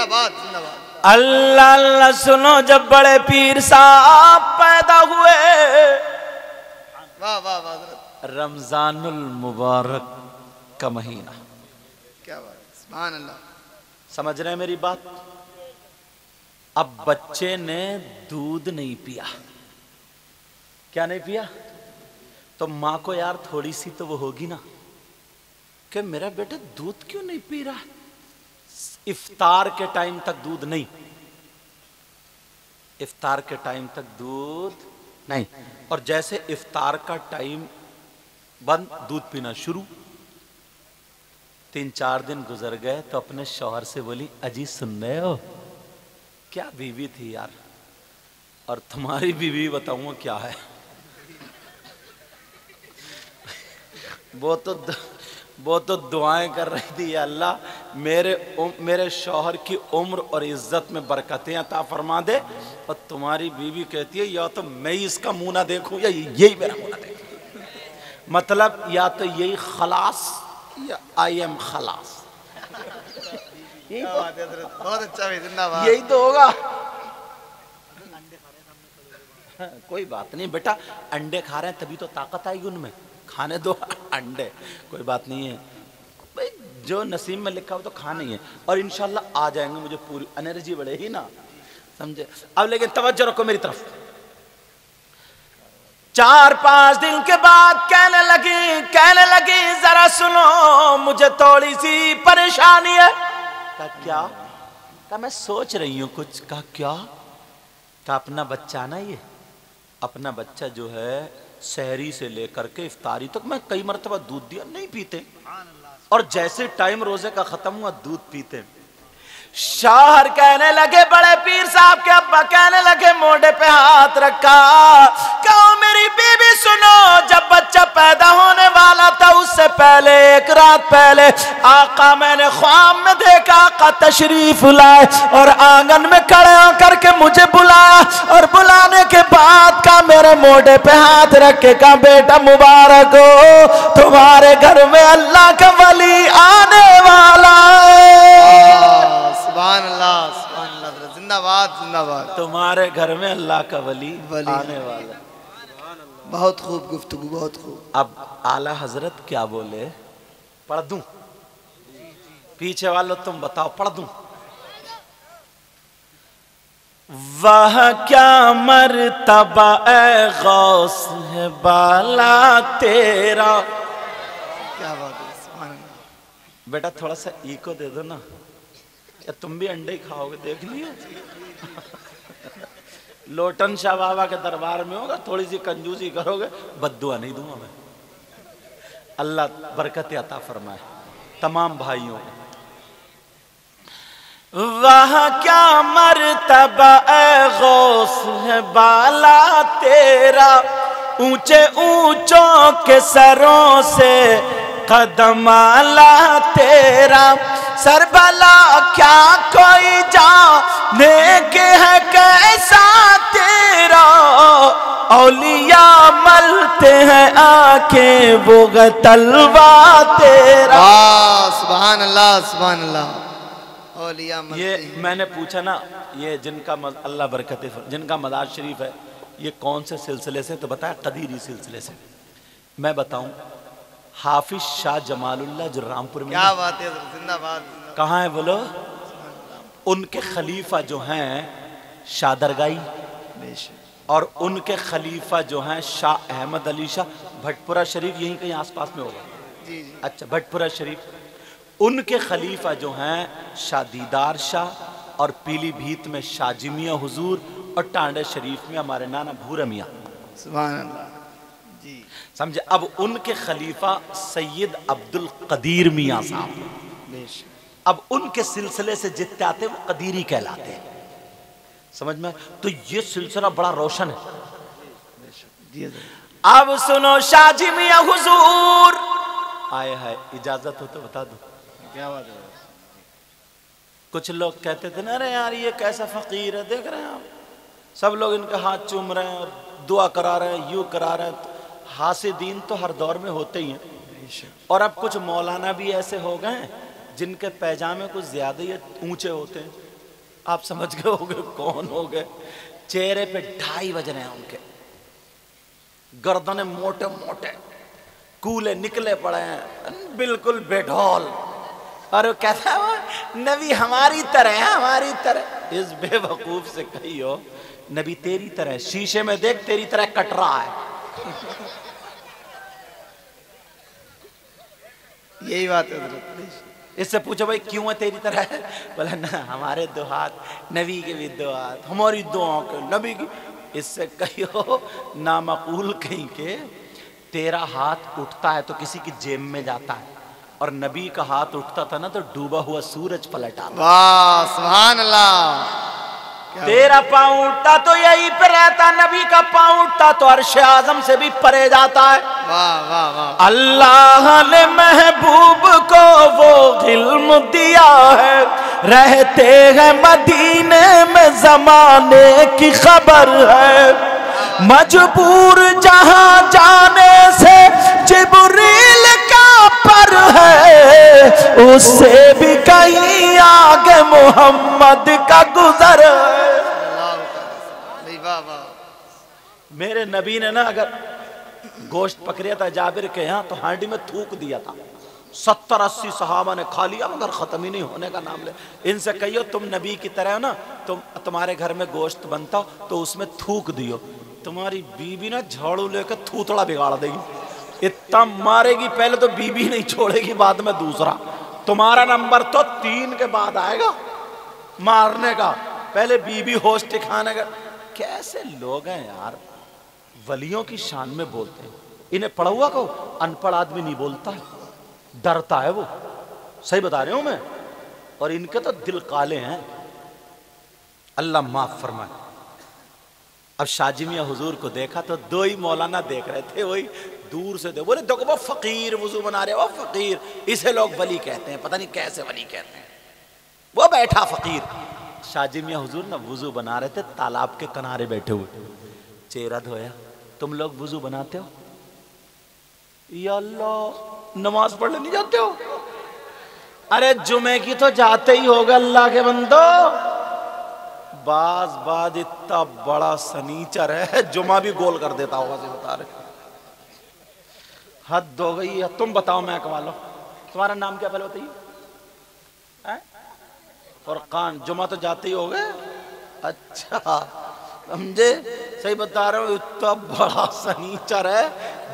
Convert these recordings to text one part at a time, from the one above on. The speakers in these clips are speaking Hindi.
जिंदाबाद जिंदाबाद। अल्लाह अल्लाह सुनो, जब बड़े पीर साहब पैदा हुए, वाह वाह वाह हजरत, रमजानुल मुबारक का महीना, क्या बात, सुभान अल्लाह। समझ रहे हैं मेरी बात? अब बच्चे ने दूध नहीं पिया, क्या नहीं पिया? तो माँ को यार थोड़ी सी तो वो होगी ना कि मेरा बेटा दूध क्यों नहीं पी रहा। इफ्तार के टाइम तक दूध नहीं, इफ्तार के टाइम तक दूध नहीं, और जैसे इफ्तार का टाइम बंद, दूध पीना शुरू। 3-4 दिन गुजर गए तो अपने शौहर से बोली, अजी सुन रहे हो, क्या बीवी थी यार, और तुम्हारी बीवी बताऊंगा क्या है। वो तो दुआएं कर रही थी, या अल्लाह मेरे शौहर की उम्र और इज्जत में बरकतें अता फरमा दे, और तुम्हारी बीवी कहती है या तो मैं ही इसका मुंह ना देखूं या यही मेरा मुंह ना देखूं। मतलब या तो यही खलास या आई एम खलास। यही तो, बहुत अच्छा भाई, जिंदाबाद। यही तो होगा। कोई बात नहीं बेटा, अंडे खा रहे हैं तभी तो ताकत आएगी उनमें, खाने दो अंडे, कोई बात नहीं है भाई, जो नसीब में लिखा हो तो खाने ही है, और इंशाल्लाह आ जाएंगे, मुझे पूरी एनर्जी बढ़ेगी ना, समझे। अब लेकिन तवज्जो रखो मेरी तरफ। 4-5 दिन के बाद कहने लगी जरा सुनो, मुझे थोड़ी सी परेशानी है। कहा क्या? कहा मैं सोच रही हूं कुछ। कहा क्या? कहा अपना बच्चा ना, ये अपना बच्चा जो है सहरी से लेकर के इफ्तारी तक मैं कई मरतबा दूध दिया, नहीं पीते, और जैसे टाइम रोजे का खत्म हुआ दूध पीते। शौहर कहने लगे, बड़े पीर साहब के अब्बा कहने लगे, मोढ़े पे हाथ रखा, कहो मेरी बीबी सुनो, जब बच्चा पैदा होने वाला था उससे पहले, एक रात पहले आका मैंने ख्वाब में देखा, आका तशरीफ लाए और आंगन में खड़े होकर के मुझे बुलाया, और बुलाने के बाद का मेरे मोढ़े पे हाथ रख के कहा, बेटा मुबारक हो, तुम्हारे घर में अल्लाह का वली आने वाला है। सुभान अल्लाह, जिंदाबाद जिंदाबाद। तुम्हारे घर में अल्लाह का वली आने वाला। बहुत खूब गुफ्तगू, बहुत खूब। अब आला हजरत क्या बोले? पढ़ दूं? पीछे वालों तुम बताओ, पढ़ दूं? वह क्या मर्तबा ए गौस है बाला तेरा। क्या बात है, सुभान अल्लाह। बेटा थोड़ा सा इको दे दो ना, या तुम भी अंडे ही खाओगे, देख लियो। लोटन शाह बाबा के दरबार में होगा, थोड़ी सी कंजूसी करोगे, बद्दुआ नहीं दूंगा मैं। अल्लाह बरकत अता फरमाए तमाम भाइयों को। वह क्या मर्तबा ए गौस है बाला तेरा, ऊंचे ऊंचों के सरों से कदम आला तेरा, सरबला क्या कोई जाने के है कैसा तेरा, औलिया मलते हैं आंखें वो तलवा तेरा। सुभान अल्लाह सुभान अल्लाह। औलिया ये मैंने पूछा ना, ये जिनका अल्लाह बरकत जिनका मदार शरीफ है, ये कौन से सिलसिले से? तो बताया कदीरी सिलसिले से। मैं बताऊं, हाफिज शाह जमालुल्लाह जो रामपुर में, क्या बात है, जिंदाबाद। कहाँ है बोलो? उनके खलीफा जो हैं शाह दरगाई, और उनके खलीफा जो हैं शाह अहमद अली शाह, भटपुरा शरीफ यहीं कहीं आसपास में होगा। जी जी। अच्छा, भटपुरा शरीफ। उनके खलीफा जो हैं शाह दीदार शाह, और पीलीभीत में शाजी मियाँ हुजूर, और टांडे शरीफ में हमारे नाना भूरा मियाँ। सुभान अल्लाह जी। समझे? अब उनके खलीफा सैयद अब्दुल कदीर मियाँ साहब, अब उनके सिलसिले से जितने आते वो कदीरी कहलाते हैं, समझ में? तो ये सिलसिला बड़ा रोशन है। अब सुनो, शाजी मियाँ हुजूर आए हैं, इजाजत हो तो बता दो। क्या बात है। कुछ लोग कहते थे ना, अरे यार ये कैसा फकीर है, देख रहे हैं आप, सब लोग इनके हाथ चूम रहे हैं और दुआ करा रहे हैं, यूं करा रहे हैं। हासिदीन तो हर दौर में होते ही हैं, और अब कुछ मौलाना भी ऐसे हो गए हैं जिनके पैजामे कुछ ज्यादा ही ऊंचे होते हैं, आप समझ गए होंगे कौन हो गए। चेहरे पे 2.5 बज रहे हैं उनके, गर्दने मोटे मोटे, कूले निकले पड़े हैं, बिल्कुल बेढौल। और वो कहता है वो नबी हमारी तरह है, हमारी तरह। इस बेवकूफ से कहियो नबी तेरी तरह, शीशे में देख तेरी तरह कट रहा है। यही बात है हजरत। इससे पूछो भाई क्यों है तेरी तरह है? बोला ना हमारे 2 हाथ, नबी के भी 2 हाथ, हमारी 2 आंखें नबी की। इससे कहियो नामकूल कहीं के, तेरा हाथ उठता है तो किसी की जेब में जाता है, और नबी का हाथ उठता था ना तो डूबा हुआ सूरज पलट आता। वाह सुभान अल्लाह। तेरा पांव उठता तो यहीं पे रहता, नबी का पांव उठता तो अर्श आजम से भी परे जाता है। वाह वाह वाह। अल्लाह ने महबूब को वो इल्म दिया है, रहते हैं मदीने में जमाने की खबर है। मजबूर जहां जाने से जिब्रील का पर है, उससे भी कहीं आगे मोहम्मद का गुजर है। मेरे नबी ने ना अगर गोश्त पकड़िया था जाबिर के यहाँ तो हांडी में थूक दिया था। 70-80 सहाबा ने खा लिया मगर खत्म ही नहीं होने का नाम ले। इनसे कहियो तुम नबी की तरह हो ना, तुम्हारे घर में गोश्त बनता तो उसमें थूक दियो, तुम्हारी बीबी ना झाड़ू लेकर थूथड़ा बिगाड़ देगी। इतना मारेगी, पहले तो बीबी नहीं छोड़ेगी, बाद में दूसरा। तुम्हारा नंबर तो 3 के बाद आएगा मारने का, पहले बीबी होश ठिकाने का। कैसे लोग हैं यार, वलियों की शान में बोलते हैं। इन्हें पढ़ा हुआ कहो, अनपढ़ आदमी नहीं बोलता है, डरता है वो। सही बता रहे हूं मैं। और इनके तो दिल काले हैं, अल्लाह माफ फरमाए। अब शाजी मियां हुजूर को देखा तो 2 ही मौलाना देख रहे थे, वही दूर से दे बोले देखो वो फकीर वुजू बना रहे, वो फकीर, इसे लोग वली कहते हैं, पता नहीं कैसे वली कहते हैं। वो बैठा फकीर, शाजी मियां हुजूर ना वुजू बना रहे थे, तालाब के किनारे बैठे हुए, चेहरा धोया। तुम लोग वुजू बनाते हो? या अल्लाह नमाज पढ़ने नहीं जाते हो? अरे जुमे की तो जाते ही होगा अल्लाह के बंदो। बाज इतना बड़ा सनीचर है, जुमा भी गोल कर देता होगा। से बता रहे, हद हो गई है। तुम बताओ मैं कमा लो। तुम्हारा नाम क्या पहले बताइए? फुरकान। जुमा तो जाते ही होगे। अच्छा समझे, सही बता रहे हो। इतना बड़ा सनीचर है,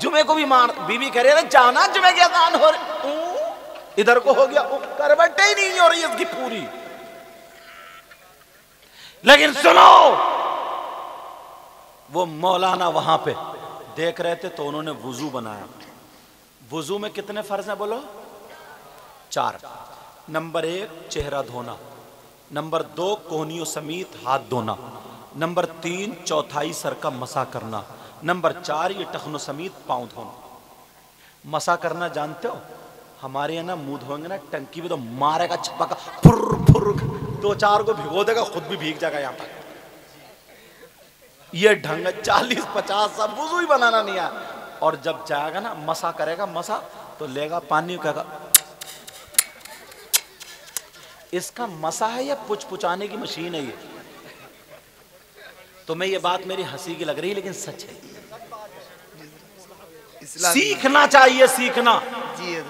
जुमे को भी मार। बीबी कह रही है जाना जुमे की अजान हो रही, इधर को हो गया, करवटें ही नहीं हो रही इसकी पूरी। लेकिन सुनो, वो मौलाना वहां पे देख रहे थे तो उन्होंने वुजू बनाया। वुजू में कितने फर्ज हैं बोलो? 4। नंबर 1 चेहरा धोना, नंबर 2 कोहनियों समेत हाथ धोना, नंबर 3 चौथाई सर का मसा करना, नंबर 4 ये टखनों समेत पांव धोना। मसा करना जानते हो? हमारे यहाँ ना मुंह धोएंगे ना टंकी में तो मारेगा छपका, फुर फुर, 2-4 को भिगो देगा, खुद भी भीग जाएगा यहाँ तक। ये ढंग 40-50 सब वुजू ही बनाना नहीं है। और जब जाएगा ना मसा करेगा, मसा तो लेगा पानी, कहेगा इसका मसा है या पुचपुचाने की मशीन है ये? तुम्हें ये बात मेरी हंसी की लग रही है लेकिन सच है। सीखना चाहिए, सीखना। जी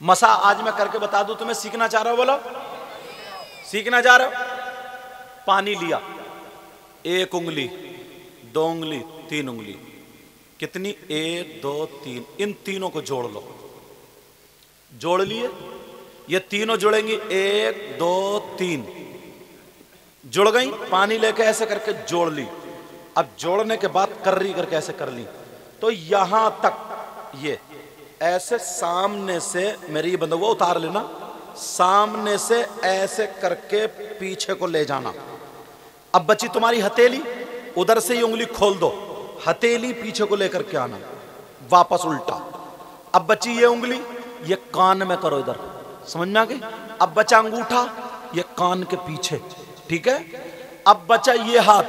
मसा आज मैं करके बता दूं तुम्हें। सीखना चाह रहे हो बोलो? सीखना चाह रहे हो? पानी लिया, 1 उंगली, 2 उंगली, 3 उंगली, कितनी? 1 2 3। इन तीनों को जोड़ लो। जोड़ लिए? ये तीनों जुड़ेंगी, 1 2 3 जुड़ गई। पानी लेके ऐसे करके जोड़ ली। अब जोड़ने के बाद कर्री करके ऐसे कर ली तो यहां तक ये ऐसे सामने से, मेरी ये बंदा वो उतार लेना, सामने से ऐसे करके पीछे को ले जाना। अब बची तुम्हारी हथेली, उधर से ये उंगली खोल दो, हथेली पीछे को लेकर के आना, वापस उल्टा। अब बची ये उंगली, ये कान में करो इधर, समझ में आ गई? अब बचा अंगूठा, ये कान के पीछे, ठीक है? अब बचा ये हाथ,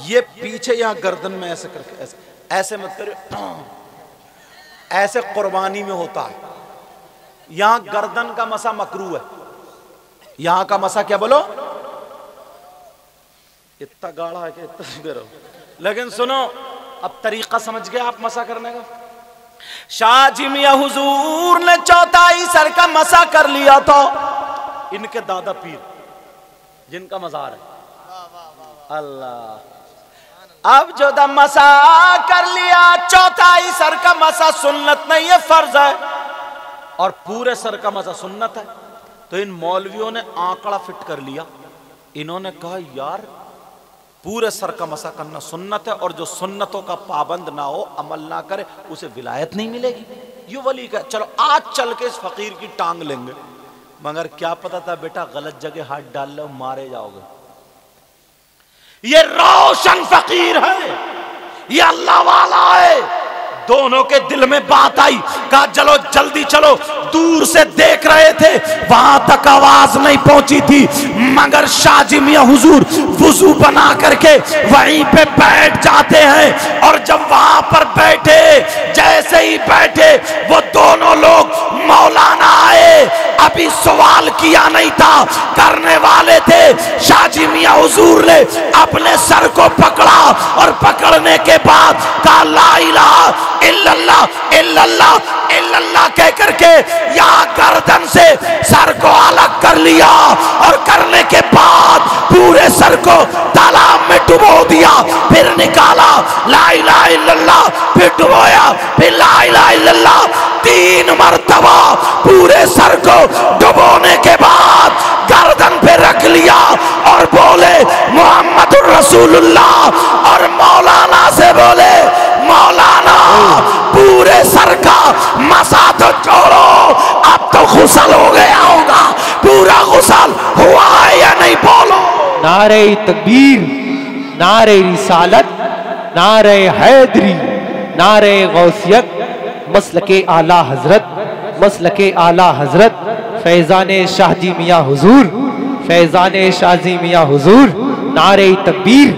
ये पीछे यहां गर्दन में ऐसे करके, ऐसे ऐसे मत करो, ऐसे कुर्बानी में होता है। यहां गर्दन का मसा मकरू है, यहां का मसा क्या बोलो, इतना गाढ़ा है कि इतना रहो। लेकिन सुनो, अब तरीका समझ गए आप मसा करने का। शाह जी मियां हुजूर ने चौथाई सर का मसा कर लिया तो इनके दादा पीर जिनका मजार है, अल्लाह, अब जो दम मसा कर लिया, चौथाई सर का मसा सुन्नत नहीं है, फर्ज है, और पूरे सर का मसा सुन्नत है। तो इन मौलवियों ने आंकड़ा फिट कर लिया। इन्होंने कहा यार पूरे सर का मसा करना सुन्नत है, और जो सुन्नतों का पाबंद ना हो, अमल ना करे, उसे विलायत नहीं मिलेगी। यू वली का चलो आज चल के इस फकीर की टांग लेंगे, मगर क्या पता था बेटा गलत जगह हाथ डाल लो मारे जाओगे। ये रोशन फकीर है, ये अल्लाह वाला है। दोनों के दिल में बात आई, कहा चलो जल्दी चलो। दूर से देख रहे थे, वहां तक आवाज नहीं पहुंची थी, मगर शाह जी मियां हुजूर वुजू बना करके वहीं पे बैठ जाते हैं। और जब वहां पर बैठे, जैसे ही बैठे, वो दोनों लोग मौलाना आए, अभी सवाल किया नहीं था, करने वाले थे। शाह जी मियां हुजूर ने अपने सर को पकड़ा, और पकड़ने के बाद कहा ला इलाहा इल्लल्लाह इल्लल्लाह इल्लल्लाह कह करके यहाँ गर्दन से सर को अलग कर लिया, और करने के बाद पूरे सर को तालाब में डुबो दिया, फिर निकाला, ला इलाहा इल्लल्लाह, फिर डुबोया, फिर ला इलाहा इल्लल्लाह, 3 मरतबा पूरे सर को डुबोने के बाद गर्दन पे रख लिया, और बोले मोहम्मदुर रसूलुल्लाह। और मौलाना से बोले मौलाना पूरे सर का मसा तो छोड़ो, अब तो गुसल हो गया होगा, पूरा गुसल हुआ है या नहीं बोलो। नारे तकबीर, नारे रिसालत, नारे हैदरी, नारे गौसियत, मसलके आला हजरत, मसलके आला हजरत, फैजान शाह जी मियां हुजूर, फैजान शाह जी मियां हुजूर, नारे तकबीर।